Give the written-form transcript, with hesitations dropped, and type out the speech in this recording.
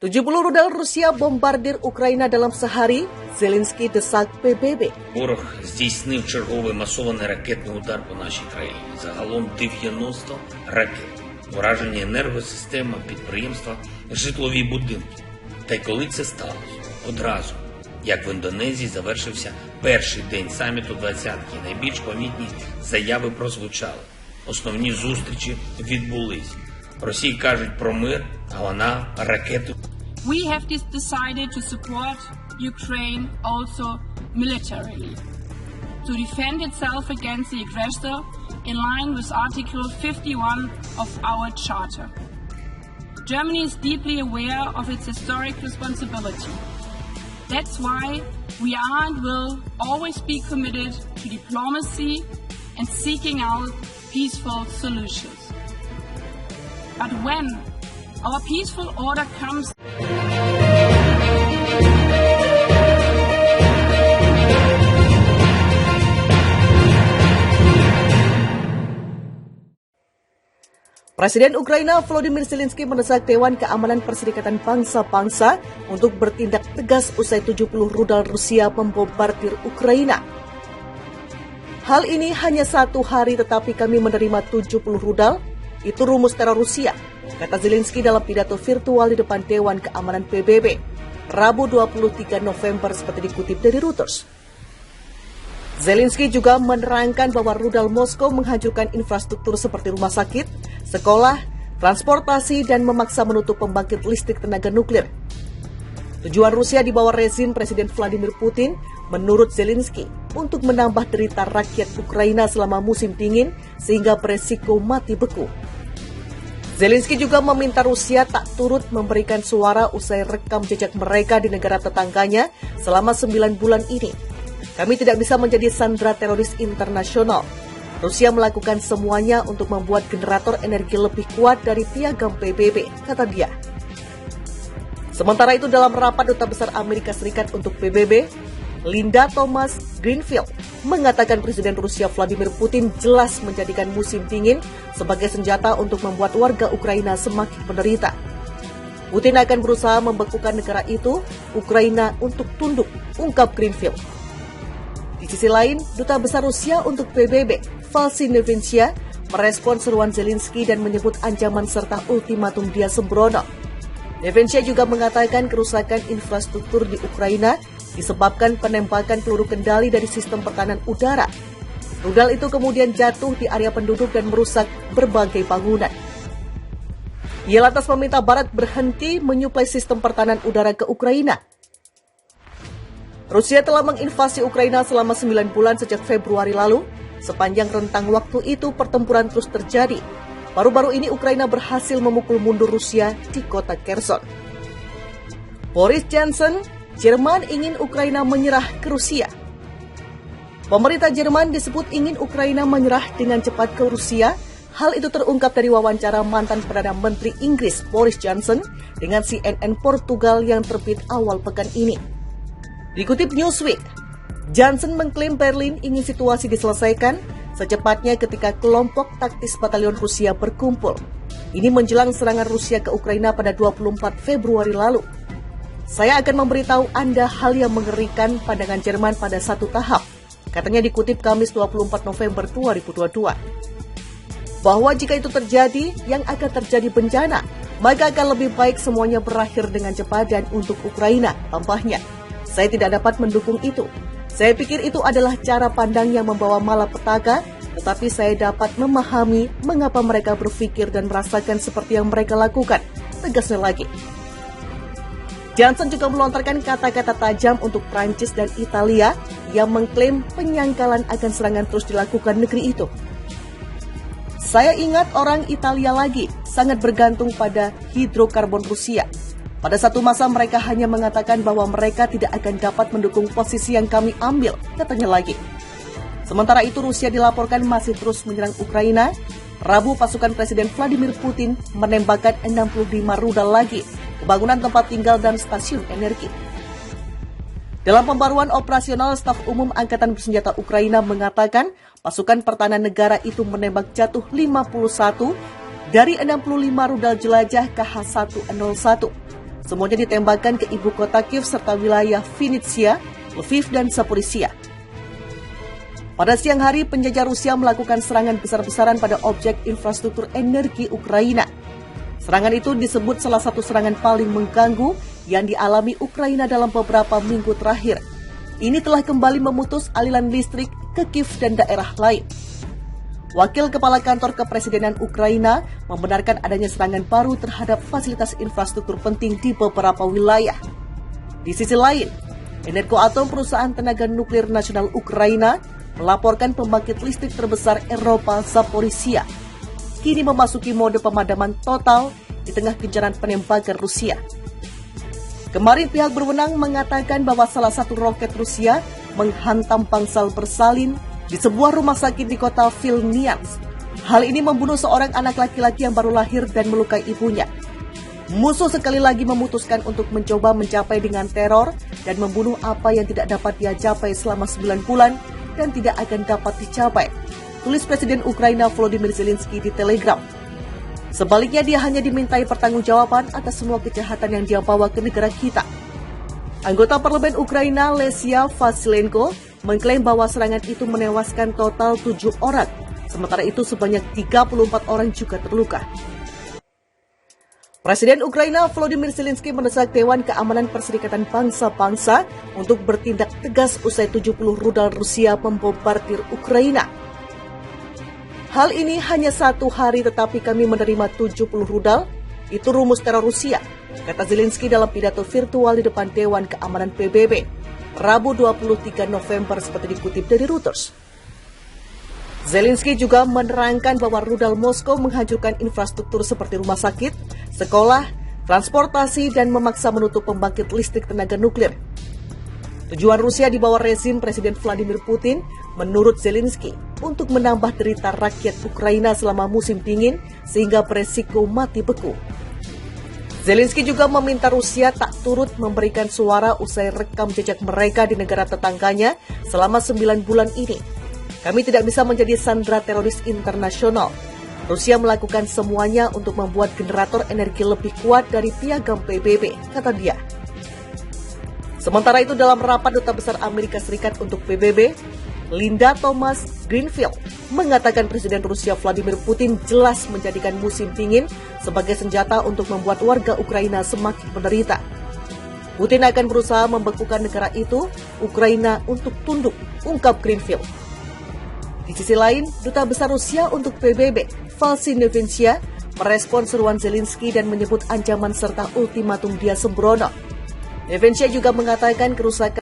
70 rudal Rusia bombardir Ukraina dalam sehari, Зеленський desak PBB. Ворог здійснив черговий масований ракетний удар по нашій країні. Загалом 90 ракет. Уражені енергосистема, підприємства, житлові будинки. Та й коли це сталося? Одразу. Як в Індонезії завершився перший день саміту «двадцятки», найбільш помітні заяви прозвучали. Основні зустрічі відбулись. Росії кажуть про мир, а вона ракету. We have decided to support Ukraine also militarily to defend itself against the aggressor in line with Article 51 of our Charter. Germany is deeply aware of its historic responsibility. That's why we are and will always be committed to diplomacy and seeking out peaceful solutions. But when our peaceful order comes, Presiden Ukraina Volodymyr Zelensky mendesak Dewan Keamanan Perserikatan Bangsa-Bangsa untuk bertindak tegas usai 70 rudal Rusia membombardir Ukraina. Hal ini hanya satu hari tetapi kami menerima 70 rudal, itu rumus teror Rusia, kata Zelensky dalam pidato virtual di depan Dewan Keamanan PBB, Rabu 23 November seperti dikutip dari Reuters. Zelensky juga menerangkan bahwa rudal Moskow menghancurkan infrastruktur seperti rumah sakit, sekolah, transportasi, dan memaksa menutup pembangkit listrik tenaga nuklir. Tujuan Rusia di bawah rezim Presiden Vladimir Putin, menurut Zelensky, untuk menambah derita rakyat Ukraina selama musim dingin sehingga beresiko mati beku. Zelensky juga meminta Rusia tak turut memberikan suara usai rekam jejak mereka di negara tetangganya selama 9 bulan ini. Kami tidak bisa menjadi sandera teroris internasional. Rusia melakukan semuanya untuk membuat generator energi lebih kuat dari piagam PBB, kata dia. Sementara itu dalam rapat Duta Besar Amerika Serikat untuk PBB, Linda Thomas-Greenfield mengatakan Presiden Rusia Vladimir Putin jelas menjadikan musim dingin sebagai senjata untuk membuat warga Ukraina semakin menderita. Putin akan berusaha membekukan negara itu, Ukraina, untuk tunduk, ungkap Greenfield. Di sisi lain, Duta Besar Rusia untuk PBB, Valsi Nevencia, merespon seruan Zelensky dan menyebut ancaman serta ultimatum dia sembrono. Nevencia juga mengatakan kerusakan infrastruktur di Ukraina disebabkan penembakan peluru kendali dari sistem pertahanan udara. Rudal itu kemudian jatuh di area penduduk dan merusak berbagai bangunan. Ia lantas meminta Barat berhenti menyuplai sistem pertahanan udara ke Ukraina. Rusia telah menginvasi Ukraina selama 9 bulan sejak Februari lalu. Sepanjang rentang waktu itu pertempuran terus terjadi. Baru-baru ini Ukraina berhasil memukul mundur Rusia di kota Kherson. Boris Johnson, Jerman ingin Ukraina menyerah ke Rusia. Pemerintah Jerman disebut ingin Ukraina menyerah dengan cepat ke Rusia. Hal itu terungkap dari wawancara mantan Perdana Menteri Inggris Boris Johnson dengan CNN Portugal yang terbit awal pekan ini. Dikutip Newsweek, Johnson mengklaim Berlin ingin situasi diselesaikan secepatnya ketika kelompok taktis batalion Rusia berkumpul. Ini menjelang serangan Rusia ke Ukraina pada 24 Februari lalu. Saya akan memberitahu Anda hal yang mengerikan pandangan Jerman pada satu tahap, katanya dikutip Kamis 24 November 2022. Bahwa jika itu terjadi, yang akan terjadi bencana, maka akan lebih baik semuanya berakhir dengan cepat dan untuk Ukraina, tambahnya. Saya tidak dapat mendukung itu. Saya pikir itu adalah cara pandang yang membawa malapetaka, tetapi saya dapat memahami mengapa mereka berpikir dan merasakan seperti yang mereka lakukan. Tegasnya lagi. Johnson juga melontarkan kata-kata tajam untuk Prancis dan Italia yang mengklaim penyangkalan akan serangan terus dilakukan negeri itu. Saya ingat orang Italia lagi sangat bergantung pada hidrokarbon Rusia. Pada satu masa mereka hanya mengatakan bahwa mereka tidak akan dapat mendukung posisi yang kami ambil, katanya lagi. Sementara itu Rusia dilaporkan masih terus menyerang Ukraina. Rabu pasukan Presiden Vladimir Putin menembakkan 65 rudal lagi ke bangunan tempat tinggal dan stasiun energi. Dalam pembaruan operasional, Staf Umum Angkatan Bersenjata Ukraina mengatakan pasukan pertahanan negara itu menembak jatuh 51 dari 65 rudal jelajah KH-101. semuanya ditembakkan ke ibu kota Kiev serta wilayah Vinnytsia, Lviv, dan Zaporizhia. Pada siang hari, penjajah Rusia melakukan serangan besar-besaran pada objek infrastruktur energi Ukraina. Serangan itu disebut salah satu serangan paling mengganggu yang dialami Ukraina dalam beberapa minggu terakhir. Ini telah kembali memutus aliran listrik ke Kiev dan daerah lain. Wakil Kepala Kantor Kepresidenan Ukraina membenarkan adanya serangan baru terhadap fasilitas infrastruktur penting di beberapa wilayah. Di sisi lain, Energoatom, perusahaan tenaga nuklir nasional Ukraina, melaporkan pembangkit listrik terbesar Eropa, Zaporizhia, kini memasuki mode pemadaman total di tengah gencaran penembakan Rusia. Kemarin pihak berwenang mengatakan bahwa salah satu roket Rusia menghantam pangsal bersalin di sebuah rumah sakit di kota Vilnius. Hal ini membunuh seorang anak laki-laki yang baru lahir dan melukai ibunya. Musuh sekali lagi memutuskan untuk mencoba mencapai dengan teror dan membunuh apa yang tidak dapat dia capai selama 9 bulan dan tidak akan dapat dicapai, tulis Presiden Ukraina Volodymyr Zelensky di Telegram. Sebaliknya, dia hanya dimintai pertanggungjawaban atas semua kejahatan yang dia bawa ke negara kita. Anggota Parlemen Ukraina Lesia Vasilenko mengklaim bahwa serangan itu menewaskan total 7 orang, sementara itu sebanyak 34 orang juga terluka. Presiden Ukraina Volodymyr Zelensky mendesak Dewan Keamanan Perserikatan Bangsa-Bangsa untuk bertindak tegas usai 70 rudal Rusia membombardir Ukraina. Hal ini hanya 1 hari tetapi kami menerima 70 rudal, itu rumus teror Rusia, kata Zelensky dalam pidato virtual di depan Dewan Keamanan PBB. Rabu 23 November seperti dikutip dari Reuters. Zelensky juga menerangkan bahwa rudal Moskow menghancurkan infrastruktur seperti rumah sakit, sekolah, transportasi, dan memaksa menutup pembangkit listrik tenaga nuklir. Tujuan Rusia di bawah rezim Presiden Vladimir Putin, menurut Zelensky, untuk menambah derita rakyat Ukraina selama musim dingin sehingga beresiko mati beku. Zelensky juga meminta Rusia tak turut memberikan suara usai rekam jejak mereka di negara tetangganya selama 9 bulan ini. Kami tidak bisa menjadi sandera teroris internasional. Rusia melakukan semuanya untuk membuat generator energi lebih kuat dari piagam PBB, kata dia. Sementara itu, dalam rapat Duta Besar Amerika Serikat untuk PBB, Linda Thomas-Greenfield mengatakan Presiden Rusia Vladimir Putin jelas menjadikan musim dingin sebagai senjata untuk membuat warga Ukraina semakin menderita. Putin akan berusaha membekukan negara itu, Ukraina, untuk tunduk, ungkap Greenfield. Di sisi lain, Duta Besar Rusia untuk PBB, Valsi Nevencia, merespon seruan Zelensky dan menyebut ancaman serta ultimatum dia sembrono. Nevencia juga mengatakan kerusakan